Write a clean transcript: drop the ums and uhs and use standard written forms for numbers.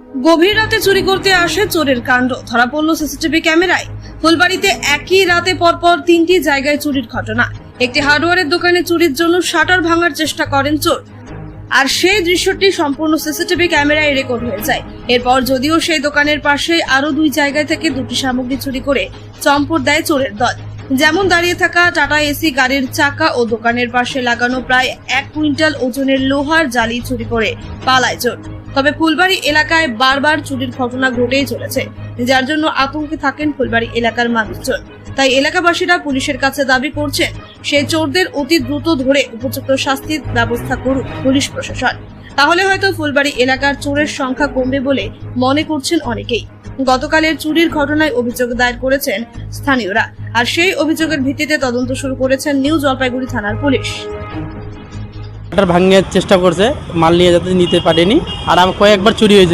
গভীর রাতে চুরি করতে আসে চোরের কাণ্ড ধরা পড়ল সিসিটিভি ক্যামেরায়। ফুলবাড়িতে একই রাতে পরপর 3টি জায়গায় চুরির ঘটনা। একটি হার্ডওয়্যারের দোকানে চুরির জন্য শাটার ভাঙার চেষ্টা করেন চোর, আর সেই দৃশ্যটি সম্পূর্ণ সিসিটিভি ক্যামেরায় রেকর্ড হয়ে যায়। এরপর যদিও সেই দোকানের পাশে আরো 2 জায়গা থেকে 2টি সামগ্রী চুরি করে চম্পট দেয় চোরের দল। যেমন দাঁড়িয়ে থাকা টাটা এসি গাড়ির চাকা ও দোকানের পাশে লাগানো প্রায় 1 কুইন্টাল ওজনের লোহার জালি চুরি করে পালায় চোর। তবে ফুলবাড়ি এলাকায় বারবার চুরির ঘটনা ঘটেই চলেছে, যার জন্য আতঙ্কে থাকেন ফুলবাড়ি এলাকার মানুষজন। তাই এলাকাবাসীরা পুলিশের কাছে দাবি করছেন সেই চোরদের অতি দ্রুত ধরে উপযুক্ত শাস্তির ব্যবস্থা করুক পুলিশ প্রশাসন। তাহলে হয়তো ফুলবাড়ি এলাকার চোরের সংখ্যা কমবে বলে মনে করছেন অনেকেই। গতকালের চুরির ঘটনায় অভিযোগ দায়ের করেছেন স্থানীয়রা, আর সেই অভিযোগের ভিত্তিতে তদন্ত শুরু করেছেন নিউ জলপাইগুড়ি থানার পুলিশ। ভাঙার চেষ্টা করছে, মাল নিয়ে যাতে নিতে পারেনি, আর কয়েকবার চুরি হয়েছে।